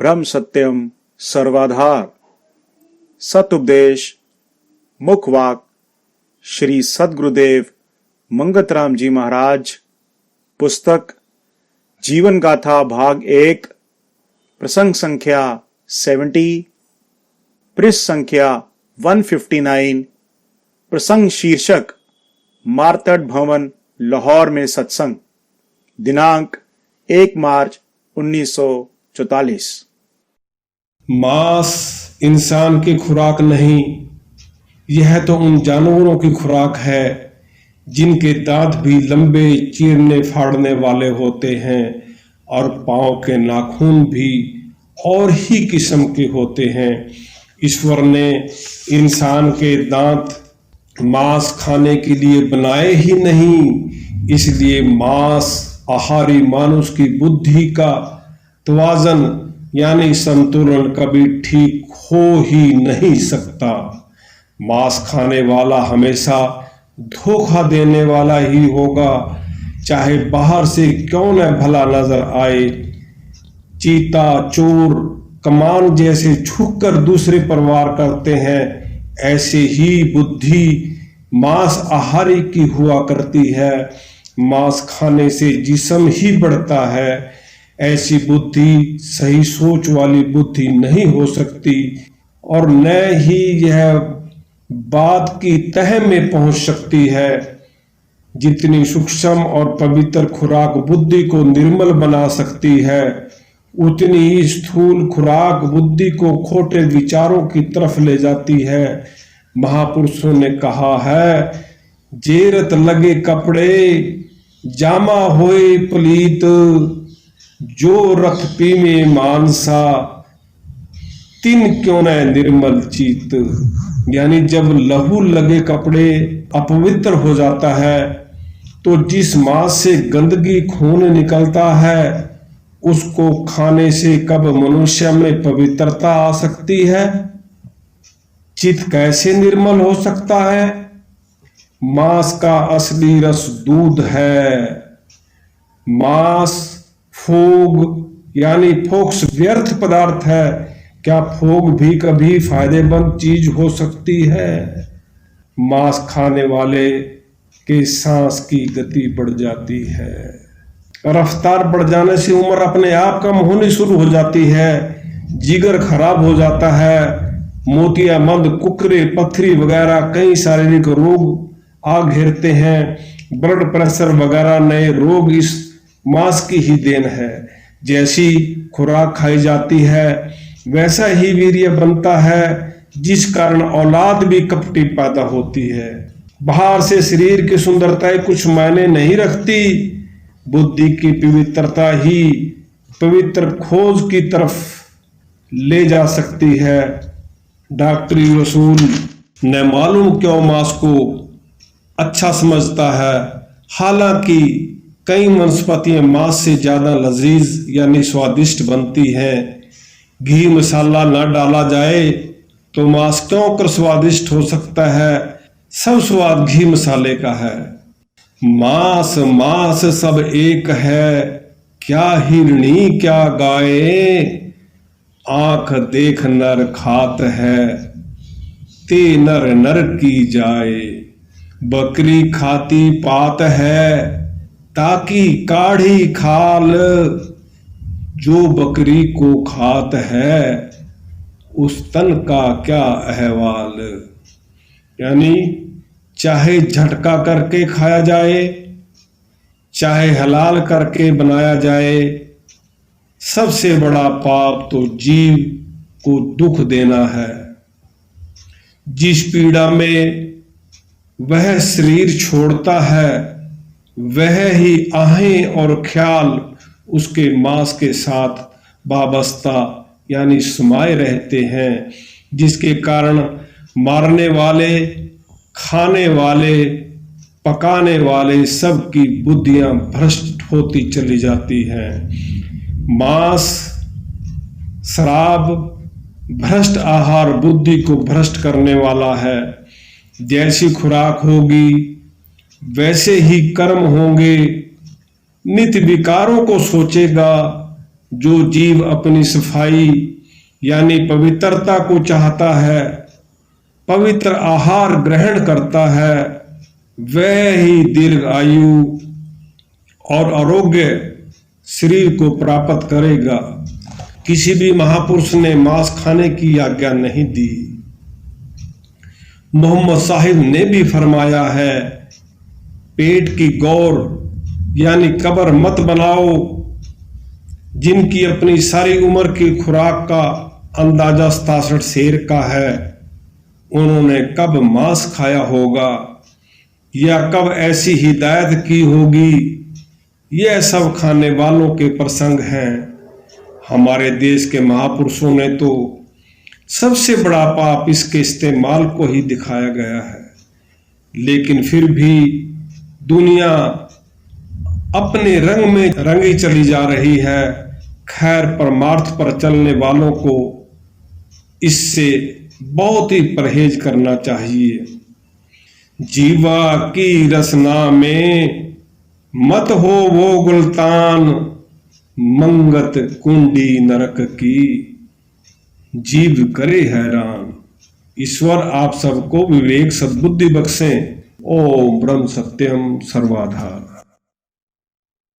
ब्रह्म सत्यम सर्वाधार। सत उपदेश मुखवाक श्री सद्गुरुदेव मंगतराम जी महाराज। पुस्तक जीवन गाथा भाग 1, प्रसंग संख्या 70, पृष्ठ संख्या 159। प्रसंग शीर्षक मार्तड भवन लाहौर में सत्संग। दिनांक 1 मार्च 1944। मांस इंसान की खुराक नहीं, यह तो उन जानवरों की खुराक है जिनके दांत भी लंबे चीरने फाड़ने वाले होते हैं और पांव के नाखून भी और ही किस्म के होते हैं। ईश्वर ने इंसान के दांत मांस खाने के लिए बनाए ही नहीं, इसलिए मांस आहारी मानुष की बुद्धि का तवाज़न यानी संतुलन कभी ठीक हो ही नहीं सकता। मांस खाने वाला हमेशा धोखा देने वाला ही होगा, चाहे बाहर से क्यों न भला नजर आए। चीता, चोर, कमान जैसे झुककर दूसरे पर वार करते हैं, ऐसे ही बुद्धि मांस आहारी की हुआ करती है। मांस खाने से जिस्म ही बढ़ता है, ऐसी बुद्धि सही सोच वाली बुद्धि नहीं हो सकती और न ही यह बात की तह में पहुंच सकती है। जितनी सूक्ष्म और पवित्र खुराक बुद्धि को निर्मल बना सकती है, उतनी ही स्थूल खुराक बुद्धि को खोटे विचारों की तरफ ले जाती है। महापुरुषों ने कहा है, जेरत लगे कपड़े जामा होए पलीत, जो रथ पीवे मानसा तिन क्यों न निर्मल चीत। यानी जब लहू लगे कपड़े अपवित्र हो जाता है, तो जिस मांस से गंदगी खून निकलता है, उसको खाने से कब मनुष्य में पवित्रता आ सकती है? चित्त कैसे निर्मल हो सकता है? मांस का असली रस दूध है। मांस फोग यानी फोक्स व्यर्थ पदार्थ है। क्या फोग भी कभी फायदेमंद चीज हो सकती है? मांस खाने वाले के सांस की गति बढ़ जाती है, रफ्तार बढ़ जाने से उम्र अपने आप कम होनी शुरू हो जाती है, जिगर खराब हो जाता है, मोतियाबिंद, कुकरे, पथरी वगैरह कई शारीरिक रोग आ घेरते हैं। ब्लड प्रेशर वगैरह नए रोग इस मांस की ही देन है। जैसी खुराक खाई जाती है, वैसा ही वीर्य बनता है, जिस कारण औलाद भी कपटी पैदा होती है। बाहर से शरीर की सुंदरता कुछ मायने नहीं रखती, बुद्धि की पवित्रता ही पवित्र खोज की तरफ ले जा सकती है। डॉक्टरी रसूल न मालूम क्यों मांस को अच्छा समझता है, हालांकि कई वनस्पतियां मांस से ज्यादा लजीज यानी स्वादिष्ट बनती हैं। घी मसाला न डाला जाए तो मांस क्यों कर स्वादिष्ट हो सकता है? सब स्वाद घी मसाले का है। मांस मांस सब एक है, क्या हिरणी क्या गाय, आंख देख नर खात है, ते नर नर की जाए। बकरी खाती पात है, ताकि काढ़ी खाल, जो बकरी को खात है, उस तन का क्या अहवाल। यानी चाहे झटका करके खाया जाए, चाहे हलाल करके बनाया जाए, सबसे बड़ा पाप तो जीव को दुख देना है। जिस पीड़ा में वह शरीर छोड़ता है, वह ही आहें और ख्याल उसके मांस के साथ वाबस्ता यानी समाये रहते हैं, जिसके कारण मारने वाले, खाने वाले, पकाने वाले सबकी बुद्धियां भ्रष्ट होती चली जाती हैं। मांस, शराब, भ्रष्ट आहार बुद्धि को भ्रष्ट करने वाला है। जैसी खुराक होगी वैसे ही कर्म होंगे। नित्य विकारों को सोचेगा, जो जीव अपनी सफाई यानी पवित्रता को चाहता है, पवित्र आहार ग्रहण करता है, वह ही दीर्घ आयु और आरोग्य शरीर को प्राप्त करेगा। किसी भी महापुरुष ने मांस खाने की आज्ञा नहीं दी। मोहम्मद साहिब ने भी फरमाया है, पेट की गौर यानी कब्र मत बनाओ। जिनकी अपनी सारी उम्र की खुराक का अंदाजा 67 शेर का है, उन्होंने कब मांस खाया होगा या कब ऐसी हिदायत की होगी। यह सब खाने वालों के प्रसंग हैं। हमारे देश के महापुरुषों ने तो सबसे बड़ा पाप इसके इस्तेमाल को ही दिखाया गया है, लेकिन फिर भी दुनिया अपने रंग में रंगी चली जा रही है। खैर, परमार्थ पर चलने वालों को इससे बहुत ही परहेज करना चाहिए। जीवा की रसना में मत हो वो गुलतान, मंगत कुंडी नरक की जीव करे हैरान। ईश्वर आप सबको विवेक सद्बुद्धि बख्शें। ओम ब्रह्म सत्यम सर्वाधार।